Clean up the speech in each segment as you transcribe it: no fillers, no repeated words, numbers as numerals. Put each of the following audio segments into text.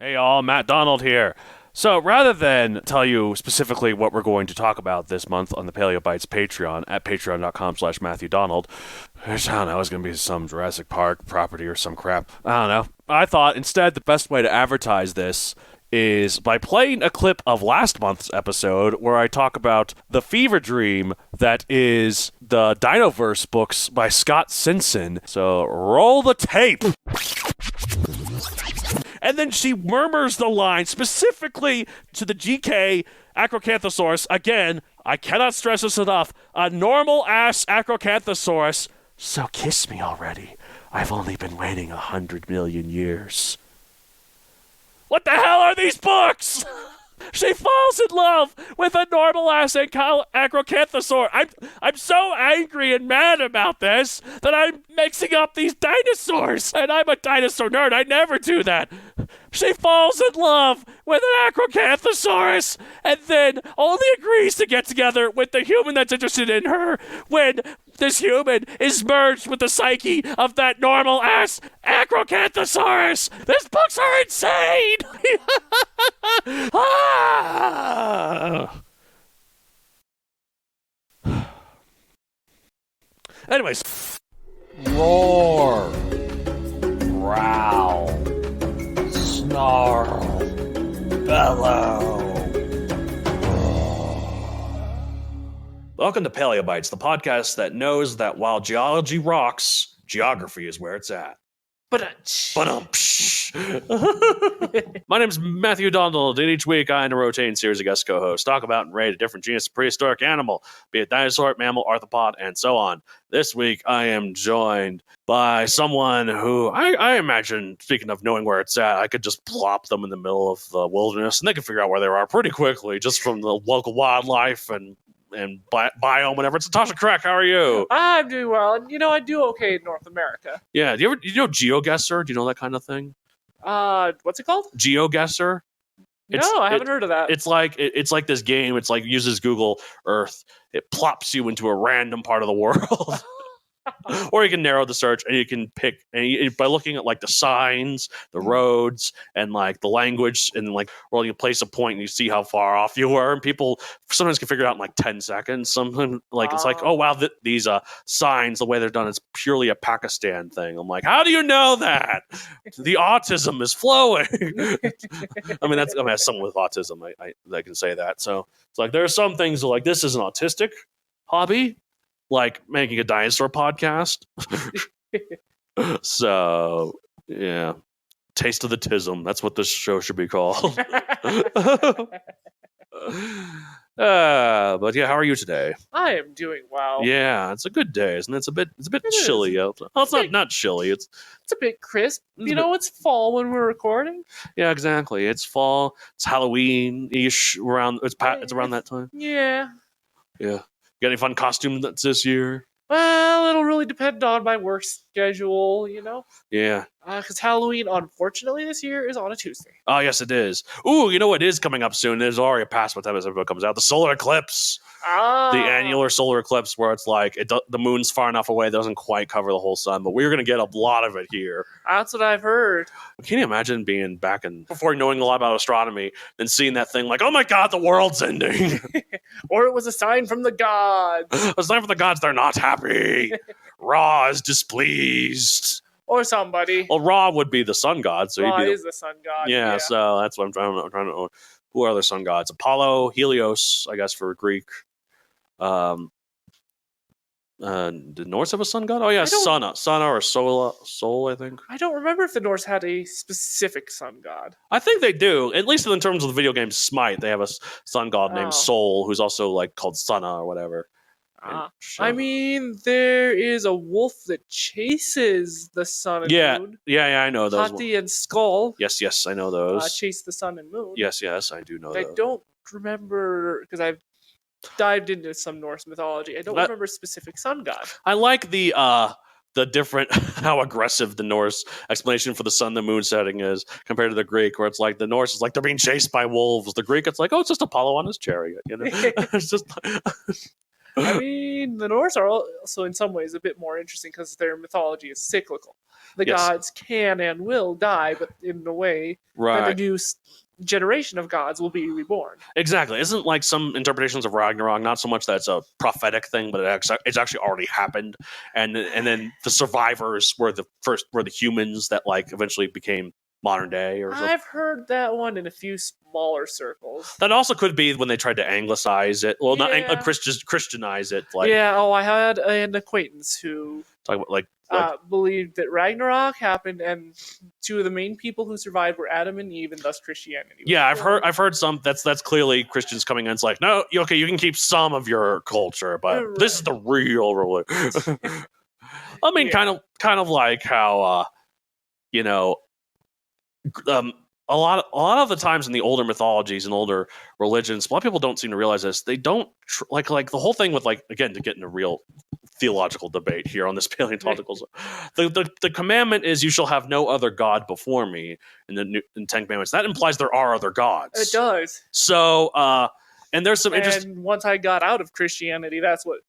Hey all, Matt Donald here. So rather than tell you specifically what we're going to talk about this month on the Paleobites Patreon at patreon.com/MatthewDonald, which I don't know, is going to be some Jurassic Park property or some crap. I don't know. I thought instead the best way to advertise this is by playing a clip of last month's episode where I talk about the fever dream that is the Dinoverse books by Scott Simpson. So roll the tape. And then she murmurs the line specifically to the GK Acrocanthosaurus. Again, I cannot stress this enough. A normal-ass Acrocanthosaurus. So kiss me already. I've only been waiting 100 million years. What the hell are these books? She falls in love with a normal-ass Acrocanthosaur. I'm so angry and mad about this that I'm mixing up these dinosaurs. And I'm a dinosaur nerd. I never do that. She falls in love with an Acrocanthosaurus and then only agrees to get together with the human that's interested in her when this human is merged with the psyche of that normal-ass Acrocanthosaurus. These books are insane! Ah! Anyways. Roar. Growl. Snarl. Bellow. Welcome to Paleobites, the podcast that knows that while geology rocks, geography is where it's at. My name's Matthew Donald, and each week I and a rotating series of guest co-hosts talk about and rate a different genus of prehistoric animal, be it dinosaur, mammal, arthropod, and so on. This week I am joined by someone who I imagine, speaking of knowing where it's at, I could just plop them in the middle of the wilderness and they can figure out where they are pretty quickly just from the local wildlife and biome, whatever. It's Natasha Krech. How are you? I'm doing well, and I do okay in North America. Yeah. Do you know GeoGuessr? Do you know that kind of thing? What's it called? GeoGuessr. No, I haven't heard of that. It's like this game. It's like uses Google Earth. It plops you into a random part of the world. Or you can narrow the search and you can pick by looking at like the signs, the roads, and like the language, and like you place a point and you see how far off you were. And people sometimes can figure it out in like 10 seconds. Sometimes it's like, oh wow, these signs, the way they're done, it's purely a Pakistan thing. I'm like, how do you know that? The autism is flowing. I mean, as someone with autism, I can say that. So it's like there are some things like this is an autistic hobby, like making a dinosaur podcast. So, yeah. Taste of the Tism. That's what this show should be called. But yeah, how are you today? I am doing well. Yeah, it's a good day, isn't it? It's a bit chilly out there. Well, it's not chilly. It's a bit crisp. It's fall when we're recording. Yeah, exactly. It's fall. It's Halloween-ish around. It's around that time. Yeah. Yeah. You got any fun costumes this year? Well, it'll really depend on my work schedule, Yeah. Because Halloween, unfortunately, this year is on a Tuesday. Oh, yes, it is. Ooh, you know what is coming up soon? There's already past what time this episode comes out. The solar eclipse. The annular solar eclipse where it's like the moon's far enough away it doesn't quite cover the whole sun, but we're going to get a lot of it here. That's what I've heard. Can you imagine being back before knowing a lot about astronomy and seeing that thing like, oh my god, the world's ending. Or it was a sign from the gods. A sign from the gods, they're not happy. Ra is displeased. Or somebody. Well, Ra would be the sun god. So Ra is the sun god. Yeah, so that's what I'm trying to know. Who are the sun gods? Apollo, Helios, I guess for Greek. Did Norse have a sun god? Oh yeah, Sana or Sol, I think. I don't remember if the Norse had a specific sun god. I think they do. At least in terms of the video game Smite, they have a sun god named Sol, who's also like called Sana or whatever. I mean, there is a wolf that chases the sun and moon. Yeah, I know those. Hati and Skull. Yes, I know those. Chase the sun and moon. Yes, I do know those. I don't remember, because I've dived into some Norse mythology. I don't remember a specific sun god. I like the different, how aggressive the Norse explanation for the sun, the moon setting is compared to the Greek, where it's like the Norse is like they're being chased by wolves. The Greek, it's like, oh, it's just Apollo on his chariot. It's just... I mean, the Norse are also in some ways a bit more interesting because their mythology is cyclical. the Yes. gods can and will die, but in a way that the Right. new generation of gods will be reborn. Exactly. Isn't like some interpretations of Ragnarok not so much that it's a prophetic thing, but it's actually already happened, and then the survivors were the humans that like eventually became modern day or something. I've heard that one in a few smaller circles. That also could be when they tried to anglicize it. Well, not Yeah. Christianize it. Like, Yeah, I had an acquaintance who talk about like believed that Ragnarok happened, and two of the main people who survived were Adam and Eve, and thus Christianity. yeah, I've heard some. That's clearly Christians coming in. It's like, no, okay, you can keep some of your culture, but Right. this is the real religion. I mean, Yeah. kind of like how a lot of the times in the older mythologies and older religions, a lot of people don't seem to realize this. They don't like the whole thing with like, again, to get into real theological debate here on this paleontological. The commandment is you shall have no other god before me in the Ten Commandments. That implies there are other gods. It does. So and there's some interesting. And once I got out of Christianity, that's what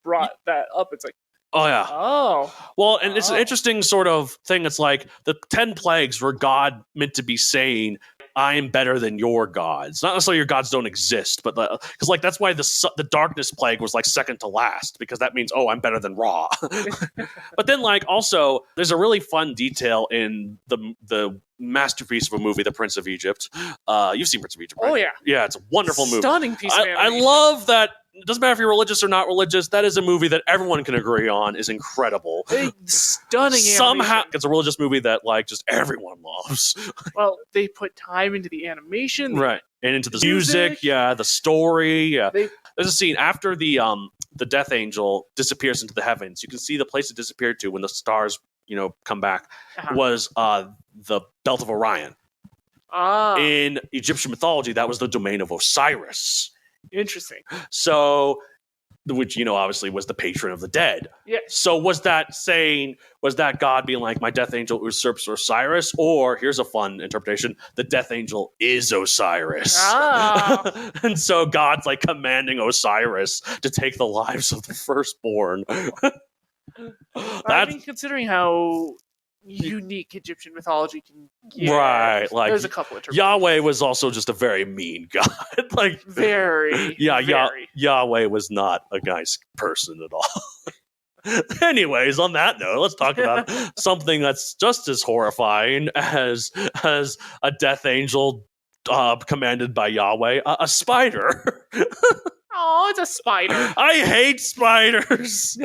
brought that up. It's like, Oh yeah. oh, Well, and it's an interesting sort of thing. It's like the 10 plagues were God meant to be saying, I am better than your gods. Not necessarily your gods don't exist, but because like that's why the darkness plague was like second to last, because that means, oh, I'm better than Ra. But then like also there's a really fun detail in the masterpiece of a movie, The Prince of Egypt. You've seen Prince of Egypt, right? Oh yeah. Yeah, it's a wonderful movie. Stunning piece of I animation. love that. It doesn't matter if you're religious or not religious. That is a movie that everyone can agree on is incredible. Stunning Somehow, animation. it's a religious movie that like just everyone loves. Well, they put time into the animation, Right. And into the music, yeah, the story, yeah. They- There's a scene after the Death Angel disappears into the heavens. You can see the place it disappeared to when the stars, come back. Was the Belt of Orion. In Egyptian mythology, that was the domain of Osiris. Interesting. So, which obviously was the patron of the dead. Yeah. So was that God being like, my death angel usurps Osiris, or here's a fun interpretation: the death angel is Osiris, and so God's like commanding Osiris to take the lives of the firstborn. I mean, considering how unique Egyptian mythology can get, right? Like there's a couple of Yahweh was also just a very mean God. Like very, very. Yahweh was not a nice person at all. Anyways, on that note, let's talk about something that's just as horrifying as a death angel commanded by Yahweh, a spider. Oh, it's a spider. I hate spiders.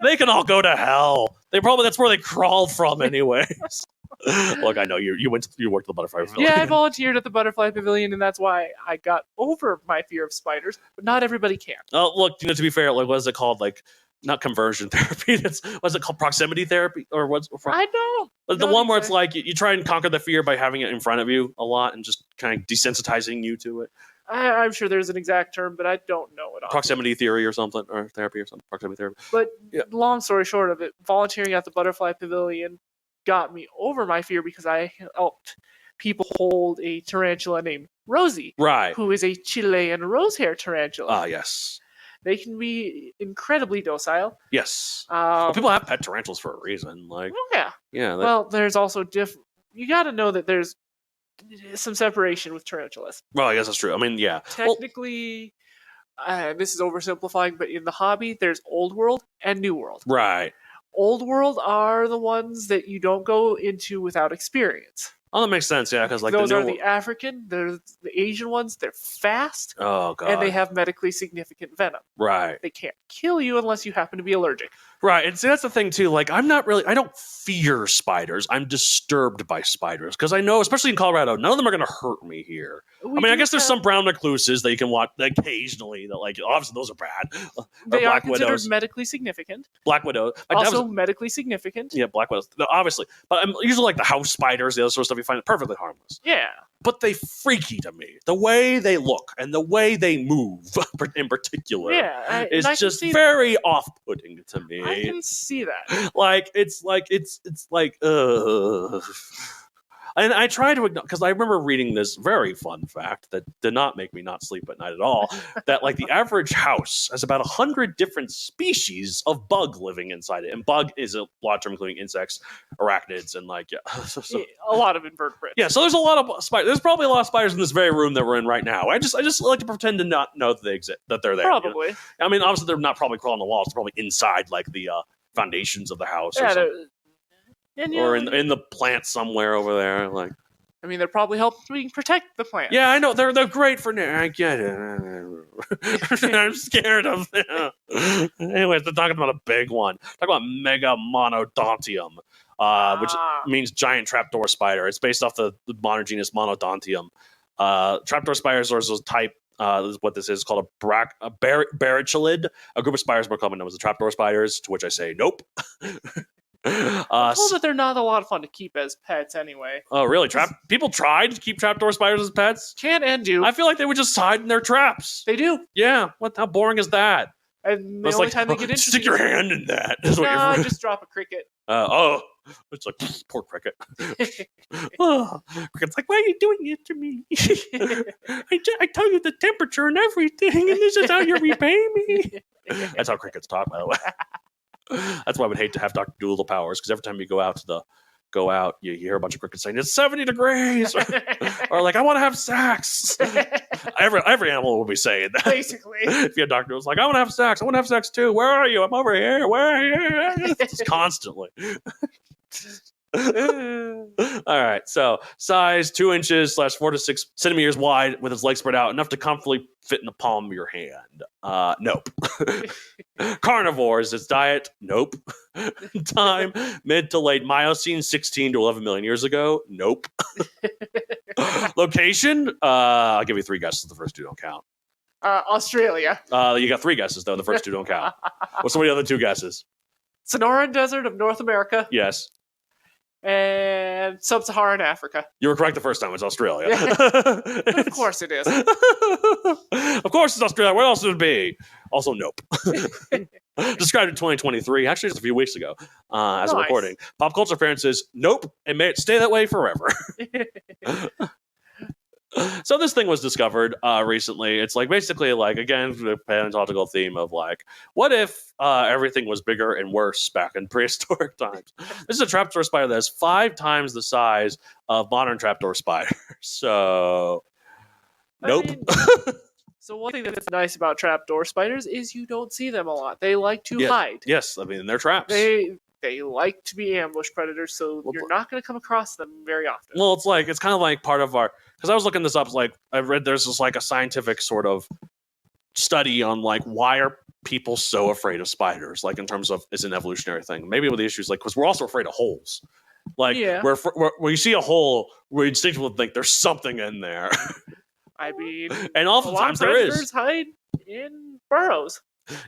They can all go to hell. That's where they crawl from, anyways. Look, I know you worked at the butterfly pavilion. Yeah, I volunteered at the butterfly pavilion, and that's why I got over my fear of spiders. But not everybody can. Look, to be fair, like, what is it called? Like, not conversion therapy. What's it called? Proximity therapy, or what's? I don't. The one where it's like you try and conquer the fear by having it in front of you a lot and just kind of desensitizing you to it. I'm sure there's an exact term, but I don't know it. Proximity theory or something, or therapy or something. Proximity therapy. But long story short of it, volunteering at the butterfly pavilion got me over my fear because I helped people hold a tarantula named Rosie, right? Who is a Chilean rosehair tarantula. Ah, yes. They can be incredibly docile. Yes. Well, people have pet tarantulas for a reason. Like, yeah. Well, there's also you got to know that there's some separation with tarantulas. Well, I guess that's true. I mean, yeah. Technically, this is oversimplifying, but in the hobby, there's Old World and New World. Right. Old World are the ones that you don't go into without experience. Oh, that makes sense, yeah, because like those are the African, they're the Asian ones. They're fast. Oh god. And they have medically significant venom. Right. They can't kill you unless you happen to be allergic. Right, and see that's the thing too. Like, I don't fear spiders. I'm disturbed by spiders because I know, especially in Colorado, none of them are going to hurt me here. I guess there's some brown recluses that you can watch occasionally. That like obviously those are bad. They are considered medically significant. Black widow, also medically significant. Yeah, black widows, obviously. But I'm usually like the house spiders, the other sort of stuff. You find it perfectly harmless. Yeah. But they freaky to me. The way they look and the way they move, in particular, is just very off-putting to me. I can see that. Like it's like And I try to ignore, because I remember reading this very fun fact that did not make me not sleep at night at all, that like the average house has about 100 different species of bug living inside it. And bug is a lot of term including insects, arachnids, and like, A lot of invertebrates. yeah, so there's a lot of spiders. There's probably a lot of spiders in this very room that we're in right now. I just like to pretend to not know that they exist, that they're there. Probably. You know? I mean, obviously they're not probably crawling on the walls. They're probably inside like the foundations of the house, or, or in the plant somewhere over there. Like, I mean, they're probably helping protect the plant. yeah, I know they're great for now. I get it. I'm scared of them. Anyways, they're talking about a big one. Talk about Megamonodontium. Which means giant trapdoor spider. It's based off the modern genus Monodontium. Trapdoor spiders are a type. This is what this is called a barrichelid, a group of spiders more common known as the trapdoor spiders. To which I say, nope. I'm told that they're not a lot of fun to keep as pets anyway. Oh, really? People tried to keep trapdoor spiders as pets? Can and do. I feel like they would just hide in their traps. They do. Yeah. How boring is that? And the only time they get interested, stick your hand in that. Just drop a cricket. It's like, poor cricket. Cricket's like, why are you doing it to me? I tell you the temperature and everything, and this is how you repay me. That's how crickets talk, by the way. That's why I would hate to have Dr. Doolittle powers, because every time you go out, you hear a bunch of crickets saying it's 70 degrees, or like I want to have sex. Every animal will be saying that. Basically, if your doctor was like, I want to have sex, I want to have sex too. Where are you? I'm over here. Where are you? Just constantly. All right, so size 2 inches / 4 to 6 centimeters wide, with its legs spread out enough to comfortably fit in the palm of your hand. Nope. Carnivores. Its diet. Nope. Time mid to late Miocene, 16 to 11 million years ago. Nope. Location. I'll give you 3 guesses. The first 2 don't count. Australia. You got 3 guesses though. The first 2 don't count. What's some of the other 2 guesses? Sonoran Desert of North America. Yes. And Sub-Saharan Africa. You were correct the first time. It's Australia. Of course it is. Of course it's Australia. Where else would it be? Also, nope. Described in 2023, actually just a few weeks ago, as a recording. Pop culture appearances, nope. And may it stay that way forever. So this thing was discovered recently. It's like basically like, again, the paleontological theme of like, what if everything was bigger and worse back in prehistoric times? This is a trapdoor spider that is 5 times the size of modern trapdoor spiders. So, nope. So one thing that's nice about trapdoor spiders is you don't see them a lot. They like to hide. Yes, I mean, they're traps. They like to be ambush predators, so you're not going to come across them very often. Well, it's kind of like part of our, because I was looking this up, like I read there's this like a scientific sort of study on like why are people so afraid of spiders, like in terms of it's an evolutionary thing. Maybe one of the issues, like, because we're also afraid of holes. Like when you see a hole, we instinctively think there's something in there. I mean, and oftentimes there is. Predators hide in burrows.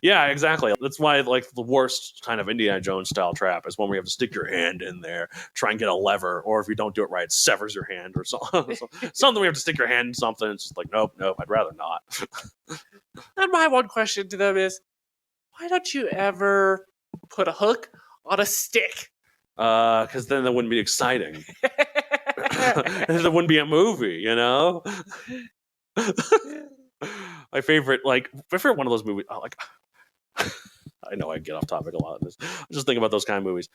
Yeah, exactly. That's why, like, the worst kind of Indiana Jones style trap is one where you have to stick your hand in there, try and get a lever, or if you don't do it right, it severs your hand or something. Something where you have to stick your hand in something. It's just like, nope, I'd rather not. And my one question to them is, why don't you ever put a hook on a stick? Because then that wouldn't be exciting. There wouldn't be a movie, you know? My favorite one of those movies, I know I get off topic a lot of this. I just think about those kind of movies.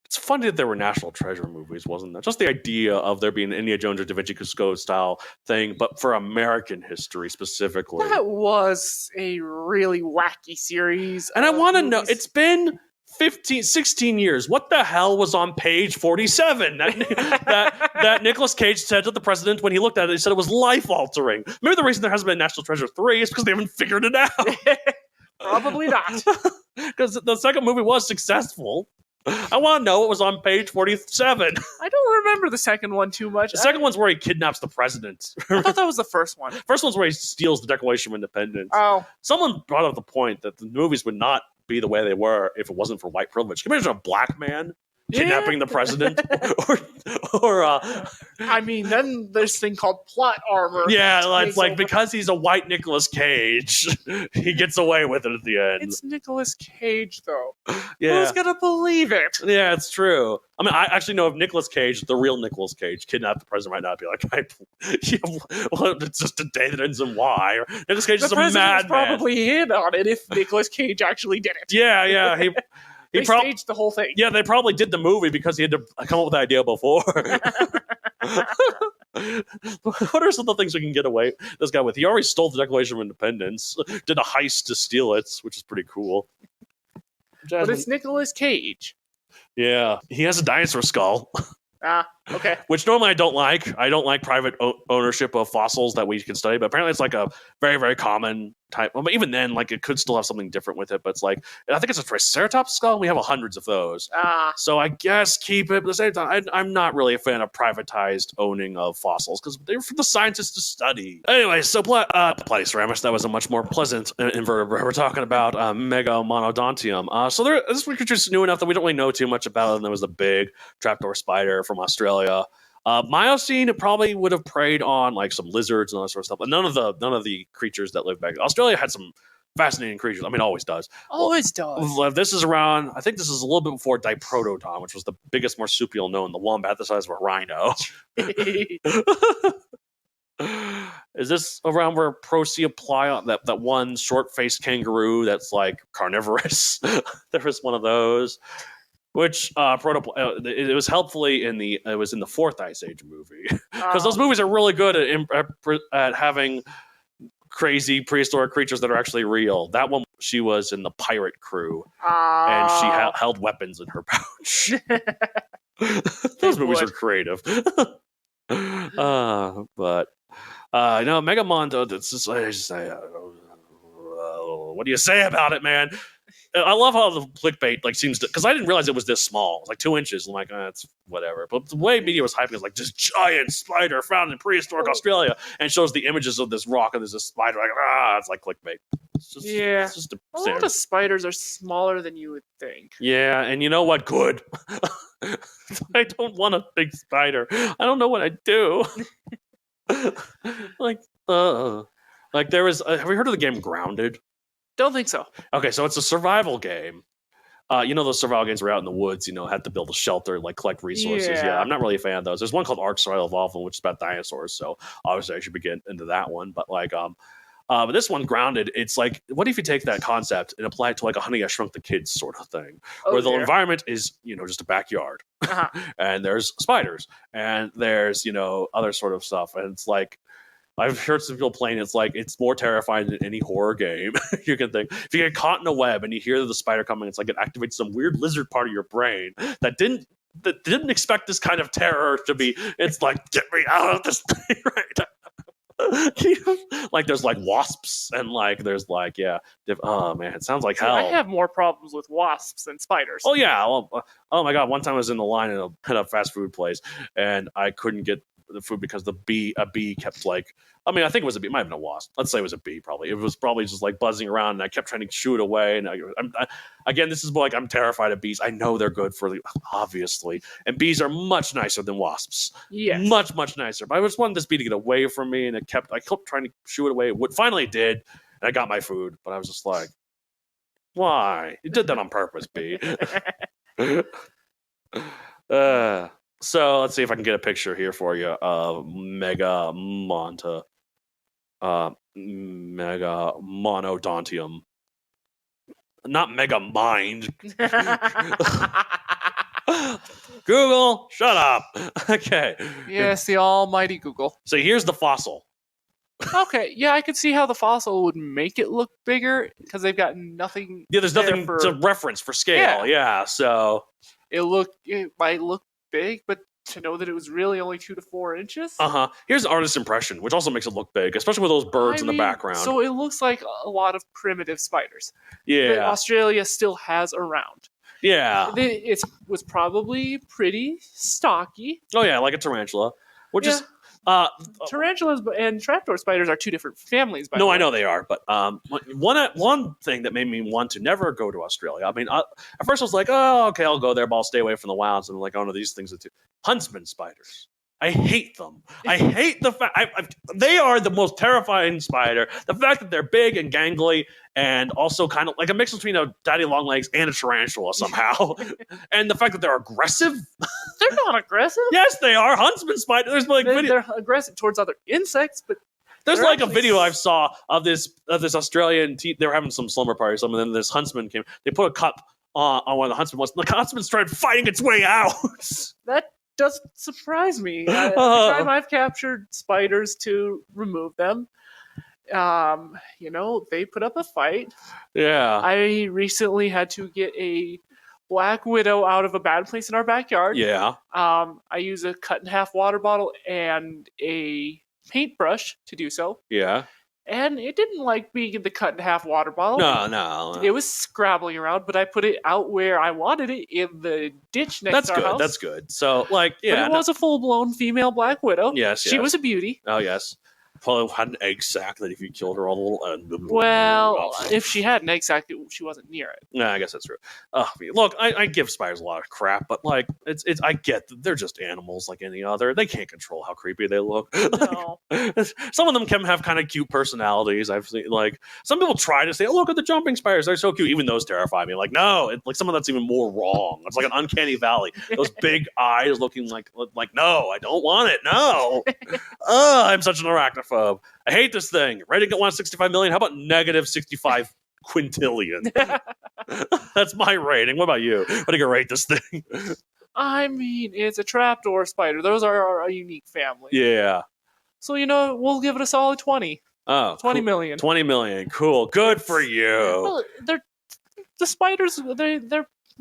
It's funny that there were National Treasure movies, wasn't there? Just the idea of there being an Indiana Jones or Da Vinci Code style thing, but for American history specifically. That was a really wacky series. And I want to know, it's been 16 years. What the hell was on page 47 that Nicolas Cage said to the president when he looked at it? He said it was life-altering. Maybe the reason there hasn't been National Treasure 3 is because they haven't figured it out. Probably not. Because the second movie was successful. I want to know what was on page 47. I don't remember the second one too much. The second one's where he kidnaps the president. I thought that was the first one. First one's where he steals the Declaration of Independence. Oh. Someone brought up the point that the movies would not be the way they were if it wasn't for white privilege. Can you imagine a black man kidnapping the president, or I mean, then there's this thing called plot armor. yeah, it's like over. because he's a white Nicolas Cage, he gets away with it at the end. It's Nicolas Cage, though. Yeah. Who's gonna believe it? Yeah, it's true. I mean, I actually know if Nicolas Cage, the real Nicolas Cage, kidnapped the president right now, I'd be like, well, it's just a day that ends in Y. Or Nicolas Cage is a president was madman. probably in on it if Nicolas Cage actually did it. Yeah. They staged the whole thing. Yeah, they probably did the movie because he had to come up with the idea before. What are some of the things we can get away this guy with? He already stole the Declaration of Independence, did a heist to steal it, which is pretty cool. But it's Nicolas Cage. Yeah, he has a dinosaur skull. Okay. Which normally I don't like. I don't like private ownership of fossils that we can study, but apparently it's like a very, very common type. Well, but even then, like it could still have something different with it. But it's like, I think it's a Triceratops skull. We have hundreds of those. So I guess keep it. But at the same time, I'm not really a fan of privatized owning of fossils because they're for the scientists to study. Anyway, so Platyceratops, that was a much more pleasant invertebrate. We're talking about Megamonodontium. So this creature's new enough that we don't really know too much about it. And there was a big trapdoor spider from Australia. Miocene, it probably would have preyed on like some lizards and all that sort of stuff, but none of the creatures that live back. Australia had some fascinating creatures. I mean, always does. Always does. This is around. I think this is a little bit before Diprotodon, which was the biggest marsupial known, the wombat the size of a rhino. Is this around where Procioplya, that one short-faced kangaroo that's like carnivorous? There was one of those. Which it was helpfully in the fourth Ice Age movie because those movies are really good at having crazy prehistoric creatures that are actually real. That one, she was in the pirate crew and she held weapons in her pouch. Those movies are creative. But Megamon. It's just, what do you say about it, man? I love how the clickbait seems to, because I didn't realize it was this small. It's like 2 inches. I'm like, that's whatever. But the way media was hyping is like this giant spider found in prehistoric Australia, and shows the images of this rock and there's a spider. It's like clickbait. It's just a lot of spiders are smaller than you would think. Yeah, and you know what? Good. I don't want a big spider. I don't know what I'd do. There was. Have you heard of the game Grounded? Don't think so. Okay, so it's a survival game. Those survival games where you're out in the woods, have to build a shelter, collect resources. Yeah, I'm not really a fan of those. There's one called Ark Survival Evolved, which is about dinosaurs, so obviously I should be getting into that one. But but this one, Grounded, it's like, what if you take that concept and apply it to like a Honey, I Shrunk the Kids sort of thing, where the environment is, just a backyard, and there's spiders, and there's, other sort of stuff, and it's like, I've heard some people playing. It's like it's more terrifying than any horror game you can think. If you get caught in a web and you hear the spider coming, it's like it activates some weird lizard part of your brain that didn't expect this kind of terror to be. It's like, get me out of this thing right. There's wasps and there's oh man, it sounds like hell. I have more problems with wasps than spiders. Oh yeah. Oh my god. One time I was in the line at a fast food place and I couldn't get the food because a bee kept I think it was a bee. It might have been a wasp. Let's say it was a bee. Probably it was probably just buzzing around, and I kept trying to shoo it away. And again, this is more I'm terrified of bees. I know they're good for obviously, and bees are much nicer than wasps. Yes, much nicer. But I just wanted this bee to get away from me, and I kept trying to shoo it away. Finally it did, and I got my food. But I was just like, why? You did that on purpose, bee. So let's see if I can get a picture here for you of Megamonodontium. Not Megamind. Google, shut up. Okay. Yes, the almighty Google. So here's the fossil. Okay, yeah, I could see how the fossil would make it look bigger because they've got nothing. Yeah, there's nothing to reference for scale. Yeah, so it might look big, but to know that it was really only 2 to 4 inches. Here's an artist's impression, which also makes it look big, especially with those birds in the background. So it looks like a lot of primitive spiders. Yeah, that Australia still has around. Yeah, it was probably pretty stocky. Oh yeah, like a tarantula, which is Tarantulas and trapdoor spiders are two different families. By the No, way. I know they are, but one thing that made me want to never go to Australia. I mean, at first I was like, oh, okay, I'll go there, but I'll stay away from the wilds. And I'm like, oh no, these things are too huntsman spiders. I hate them. I hate the fact they are the most terrifying spider. The fact that they're big and gangly, and also kind of like a mix between a daddy long legs and a tarantula somehow, and the fact that they're aggressive. They're not aggressive. Yes, they are huntsman spiders. There's like They're aggressive towards other insects, but There's they're like a actually video I saw of this Australian. They were having some slumber party or something. And then this huntsman came. They put a cup on one of the huntsmen ones. And the huntsman started fighting its way out. that doesn't surprise me. Every time I've captured spiders to remove them, they put up a fight. Yeah. I recently had to get a black widow out of a bad place in our backyard. Yeah. I use a cut in half water bottle and a paintbrush to do so. Yeah. And it didn't like being in the cut in half water bottle. No. It was scrabbling around, but I put it out where I wanted it in the ditch next to our house. That's good. So, like, yeah. But it was a full-blown female black widow. Yes, She was a beauty. Oh, yes. Probably had an egg sac that if you killed her, all the little. Well, if she had an egg sac, she wasn't near it. Yeah, I guess that's true. Look, I give spiders a lot of crap, but like, it's I get that they're just animals like any other. They can't control how creepy they look. No. Some of them can have kind of cute personalities. I've seen like some people try to say, "Oh, look at the jumping spiders; they're so cute." Even those terrify me. Like, no, like some of that's even more wrong. It's like an uncanny valley. Those big eyes looking like no, I don't want it. No, I'm such an arachnophobe. I hate this thing. Rating at 165 million. How about negative 65 quintillion? That's my rating. What about you? What do you rate this thing? I mean, it's a trapdoor spider. Those are a unique family. Yeah. So, we'll give it a solid 20. Oh, 20 cool. million. 20 million. Cool. Good for you. Well, the spiders,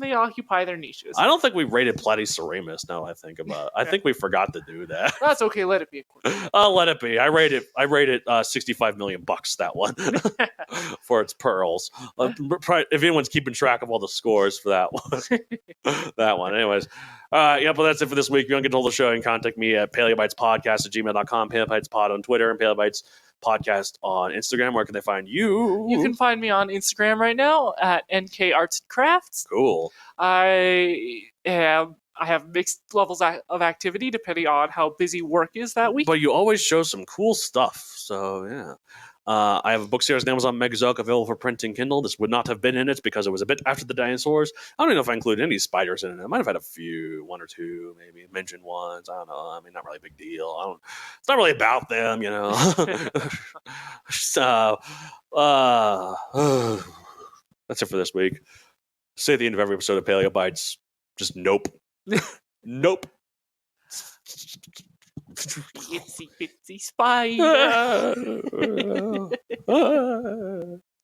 they occupy their niches. I don't think we rated Platyceratops now I think about it. I think we forgot to do that. That's okay. Let it be. I'll let it be. I rated 65 million bucks, that one, for its pearls. If anyone's keeping track of all the scores for that one. That one. Anyways. But that's it for this week. If you want to get hold of the show, you can contact me at paleobitespodcast@gmail.com, paleobitespod on Twitter, and paleobites podcast on Instagram. Where can they find you? You can find me on Instagram right now at NK Arts and Crafts. Cool. I have mixed levels of activity depending on how busy work is that week. But you always show some cool stuff. So, yeah. I have a book series on Amazon Megazoic available for print and Kindle. This would not have been in it because it was a bit after the dinosaurs. I don't even know if I included any spiders in it. I might have had a few, one or two, maybe mentioned ones. I don't know. I mean, not really a big deal. It's not really about them, So, that's it for this week. Say at the end of every episode of Paleo Bites, just nope. Nope. Itsy bitsy spider.